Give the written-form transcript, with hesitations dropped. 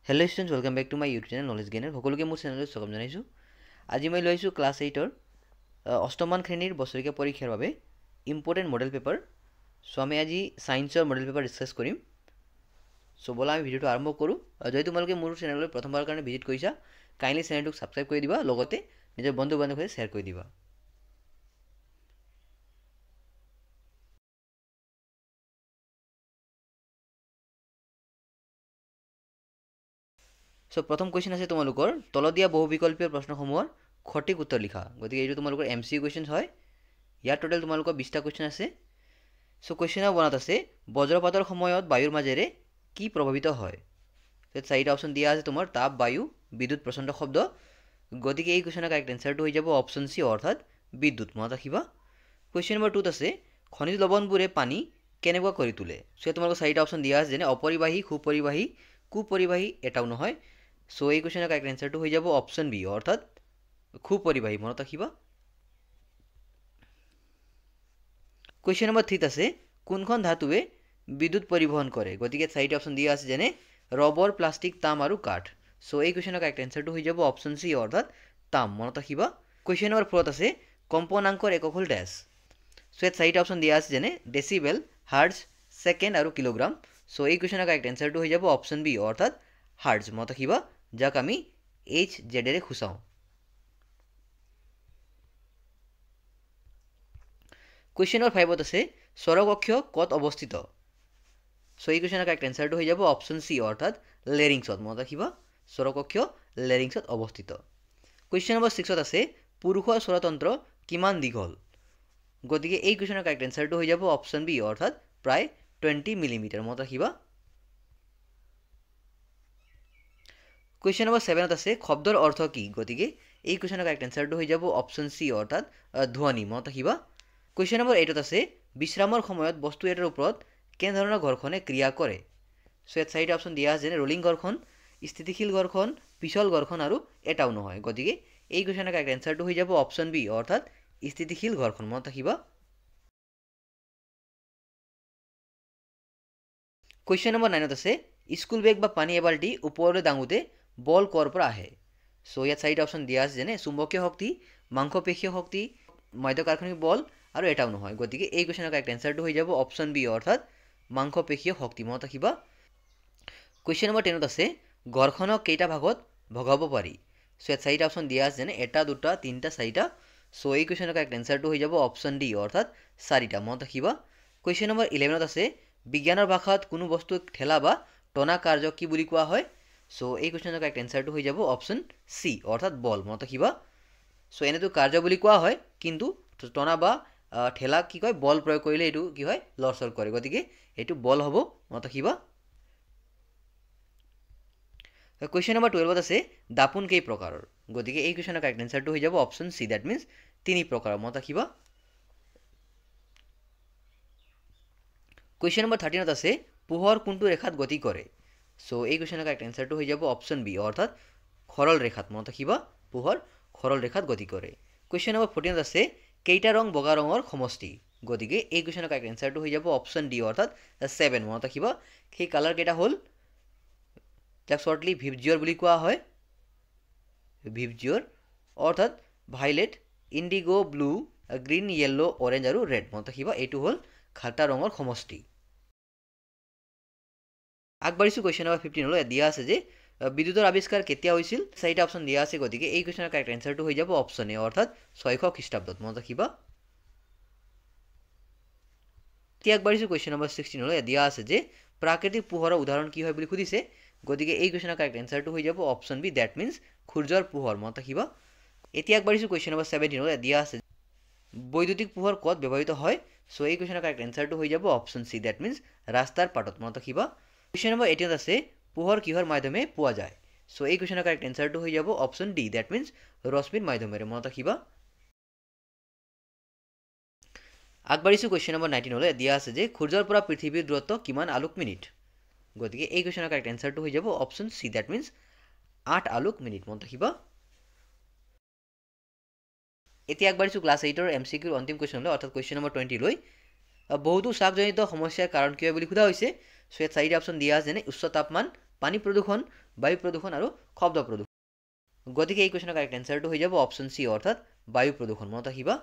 Hello students, welcome back to my YouTube channel Knowledge Gainer. সকলোকে মোৰ চেনেললৈ স্বাগতম জনাইছো। আজি মই লৈছো ক্লাছ 8 ৰ অষ্টমমান শ্ৰেণীৰ বছৰীয়া পৰীক্ষাৰ বাবে ইম্পৰ্টেন্ট মডেল পেপাৰ। সো আমি আজি সায়েন্সৰ মডেল পেপাৰ ডিসকাস কৰিম। সো বলা আমি ভিডিওটো আৰম্ভ কৰো। যদি তোমালোকে মোৰ চেনেললৈ প্ৰথমবাৰৰ কাৰণে ভিজিট কৰিছা, কাইন্ডলি চেনেলটোক সাবস্ক্ৰাইব কৰি দিবা, লগতে নিজৰ বন্ধু-বান্ধৱৰ সৈতে শেয়াৰ কৰি দিবা। সো প্ৰথম কোৱেশ্চন আছে তোমালোকৰ তলদিয়া বহুবিকল্পীয় প্ৰশ্নসমূহৰ সঠিক উত্তৰ লিখা। গতিকে এইটো তোমালোকৰ এমসিকিউ কোৱেশ্চন হয়। ইয়াৰ টোটাল তোমালোকৰ 20টা কোৱেশ্চন আছে। সো কোৱেশ্চনৰ বনাত আছে বজ্ৰপাতৰ সময়ত বায়ুৰ মাজেৰে কি প্ৰভাৱিত হয়। তাত চাৰিটা অপচন দিয়া আছে তোমাৰ তাপ, বায়ু, বিদ্যুৎ, প্ৰচণ্ড শব্দ। গতিকে এই কোৱেশ্চনৰ কাৰেক্ট এনসাৰটো হৈ যাব অপচন সি অৰ্থাৎ বিদ্যুৎ। মনত ৰাখিবা। কোৱেশ্চন নম্বৰ 2 আছে খনিজ লৱণবোৰে পানী কেনেকুৱা কৰি তোলে। সো তোমালোকৰ চাৰিটা অপচন দিয়া আছে যেনে অপৰিবাহী, সুপৰিবাহী, কুপৰিবাহী, এটাও নহয়। সো এই কোৱেশ্চনৰ কাৰেক্ট এনসাৰটো হৈ যাব অপচন বি অৰ্থাৎ খুপৰিবাহী। মনত ৰাখিবা। কোৱেশ্চন নম্বৰ 3 আছে কোনখন ধাতুৱে বিদ্যুৎ পৰিবহন কৰে। গতিকে চাৰিটা অপচন দিয়া আছে যেনে ৰবৰ, প্লাষ্টিক, তাম আৰু কাঠ। সো এই কোৱেশ্চনৰ কাৰেক্ট এনসাৰটো হৈ যাব অপচন সি অৰ্থাৎ তাম। মনত ৰাখিবা। কোৱেশ্চন নম্বৰ 4 আছে কম্পনাংকৰ একক হ'ল ডেছ। সো ইয়াত চাৰিটা অপচন দিয়া আছে যেনে ডেচিবেল, হাৰ্টজ, সেকেন্ড আৰু কিলোগ্ৰাম। সো এই কোৱেশ্চনৰ কাৰেক্ট এনসাৰটো হৈ যাব অপচন বি অৰ্থাৎ হাৰ্টজ। মনত ৰাখিবা, যাক আমি এইচ জেডেৰে খুচাওঁ। কোৱেশ্চন নম্বৰ 5 আছে স্বৰকক্ষ ক'ত অৱস্থিত। সো এই কোৱেশ্চনৰ কাৰেক্ট এনসাৰটো হৈ যাব অপচন সি অৰ্থাৎ লেৰিংছত। মনত ৰাখিবা, স্বৰকক্ষ লেৰিংছত অৱস্থিত। কোৱেশ্চন নম্বৰ 6 আছে পুৰুষৰ স্বৰতন্ত্ৰ কিমান দীঘল। গতিকে এই কোৱেশ্চনৰ কাৰেক্ট এনসাৰটো হৈ যাব অপচন বি অৰ্থাৎ প্ৰায় 20 মিলিমিটাৰ। মনত ৰাখিবা। কোৱেশ্চন নম্বৰ 7 আছে শব্দৰ অৰ্থ কি। গতিকে এই কোৱেশ্চনৰ কাৰেক্ট এনসাৰটো হৈ যাব অপচন সি অৰ্থাৎ ধ্বনি। মনত ৰাখিবা। কোৱেশ্চন নম্বৰ 8 আছে বিশ্ৰামৰ সময়ত বস্তু এটাৰ ওপৰত কেনেধৰণৰ ঘৰ্ষণে ক্ৰিয়া কৰে। সো ইয়াত চাৰিটা অপচন দিয়া আছে যেনে ৰোলিং ঘৰ্ষণ, স্থিতিশীল ঘৰ্ষণ, পিছল ঘৰ্ষণ আৰু এটাও নহয়। গতিকে এই কোৱেশ্চনৰ কাৰেক্ট এনসাৰটো হৈ যাব অপচন বি অৰ্থাৎ স্থিতিশীল ঘৰ্ষণ। মনত ৰাখিবা। কোৱেশ্চন নম্বৰ 9 আছে স্কুল বেগ বা পানী এবাল্টি ওপৰলৈ দাঙোতে বল ক'ৰ পৰা আহে। সো ইয়াত চাৰিটা অপচন দিয়া আছে যেনে চুম্বকীয় শক্তি, মাংসপেশীয় শক্তি, মধ্যকাৰ্ষণিক বল আৰু এটাও নহয়। গতিকে এই কোৱেশ্চনৰ কাৰেক্ট এনসাৰটো হৈ যাব অপচন বি অৰ্থাৎ মাংসপেশীয় শক্তি। মনত ৰাখিবা। কোৱেশ্চন নম্বৰ 10 আছে ঘৰ্ষণক কেইটা ভাগত ভগাব পাৰি। সো ইয়াত চাৰিটা অপচন দিয়া আছে যেনে এটা, দুটা, তিনিটা, চাৰিটা। সো এই কোৱেশ্চনৰ কাৰেক্ট এনসাৰটো হৈ যাব অপচন ডি অৰ্থাৎ চাৰিটা। মনত ৰাখিবা। কোৱেশ্চন নম্বৰ 11 আছে বিজ্ঞানৰ ভাষাত কোনো বস্তুক ঠেলা বা টনা কাৰ্য কি বুলি কোৱা হয়। সো এই কোৱেশ্চনৰ কাৰেক্ট এনসাৰটো হৈ যাব অপচন সি অৰ্থাৎ বল। মনত ৰাখিবা। সো এনেটো কাৰ্য বুলি কোৱা হয়, কিন্তু টনা বা ঠেলা কি কয় বল প্ৰয়োগ কৰিলে এইটো কি হয় লৰচৰ কৰে। গতিকে এইটো বল হ'ব। মনত ৰাখিবা। কোৱেশ্চন নম্বৰ 12 আছে দাপোন কেই প্ৰকাৰৰ। গতিকে এই কোৱেশ্চনৰ কাৰেক্ট এনসাৰটো হৈ যাব অপচন সি দ্যাট মিন্স 3 প্ৰকাৰৰ। মনত ৰাখিবা। কোৱেশ্চন নম্বৰ 13 আছে পোহৰ কোনটো ৰেখাত গতি কৰে। সো এই কোৱেশ্চনৰ কাৰেক্ট এনসাৰটো হৈ যাব অপচন বি অৰ্থাৎ সৰল ৰেখাত। মনত ৰাখিবা, পোহৰ সৰল ৰেখাত গতি কৰে। কোৱেশ্চন নম্বৰ 14 আছে কেইটা ৰং বগা ৰঙৰ সমষ্টি। গতিকে এই কোৱেশ্চনৰ কাৰেক্ট এনসাৰটো হৈ যাব অপচন ডি অৰ্থাৎ 7। মনত ৰাখিবা। সেই কালাৰ কেইটা হ'ল যাক শ্বৰ্টলি ভিভজিয়ৰ বুলি কোৱা হয়। ভিভজিয়ৰ অৰ্থাৎ violate, IndiGo, blue, green, yellow, orange আৰু ৰেড। মনত ৰাখিবা, এইটো হ'ল 7টা ৰঙৰ সমষ্টি। আগবাঢ়িছো কোৱেশ্চন নম্বৰ 15 দিয়া আছে যে বিদ্যুতৰ আৱিষ্কাৰ কেতিয়া হৈছিল। চাৰিটা অপচন দিয়া আছে। গতিকে এই কোৱেশ্চনৰ কাৰেক্ট এনসাৰটো হৈ যাব অপচন এ অৰ্থাৎ 600 খ্ৰীষ্টাব্দত। মনত ৰাখিবা। এতিয়া আগবাঢ়িছো কোৱেশ্চন নম্বৰ 16 দিয়া আছে যে প্ৰাকৃতিক পোহৰৰ উদাহৰণ কি হয় বুলি সুধিছে। গতিকে এই কোৱেশ্চনৰ কাৰেক্ট এনসাৰটো হৈ যাব অপচন বি দ্যাট মিন্স সূৰ্যৰ পোহৰ। মনত ৰাখিবা। এতিয়া আগবাঢ়িছো কোৱেশ্চন নম্বৰ 17 দিয়া আছে বৈদ্যুতিক পোহৰ ক'ত ব্যৱহৃত হয়। সো এই কোৱেশ্চনৰ কাৰেক্ট এনসাৰটো হৈ যাব অপচন সি দ্যাট মিন্স ৰাস্তাৰ পাতত। মনত ৰাখিবা। কোৱেশ্চন নম্বৰ 18 আছে পোহৰ কিহৰ মাধ্যমে পোৱা যায়। সো এই কোৱেশ্চনৰ কাৰেক্ট এনসাৰটো হৈ যাব অপচন ডি দ্যাট মিন্স ৰশ্মিৰ মাধ্যমেৰে। মনত ৰাখিবা। আগবাঢ়িছো কোৱেশ্চন নম্বৰ 19 দিয়া আছে যে সূৰ্যৰ পৰা পৃথিৱীৰ দূৰত্ব কিমান আলোক মিনিট। গতিকে এই কোৱেশ্চনৰ কাৰেক্ট এনসাৰটো হৈ যাব option see that means 8 Alok minute. মনত ৰাখিবা। এতিয়া আগবাঢ়িছো ক্লাছ 8ৰ এমসিকিউৰ অন্তিম কোৱেশ্চনলৈ অৰ্থাৎ কোৱেশ্চন নম্বৰ 20 লৈ। বহুতো চাকজনিত সমস্যাৰ কাৰণ কি হয় বুলি সোধা হৈছে। সো ইয়াত চাৰিটা অপচন দিয়া আছে যেনে উচ্চ তাপমান, পানী প্ৰদূষণ, বায়ু প্ৰদূষণ আৰু শব্দ প্ৰদূষণ। গতিকে এই কুৱেশ্যনৰ কাৰেক্ট এনচাৰটো হৈ যাব অপশ্যন চি, অৰ্থাৎ বায়ু প্ৰদূষণ। মনত ৰাখিবা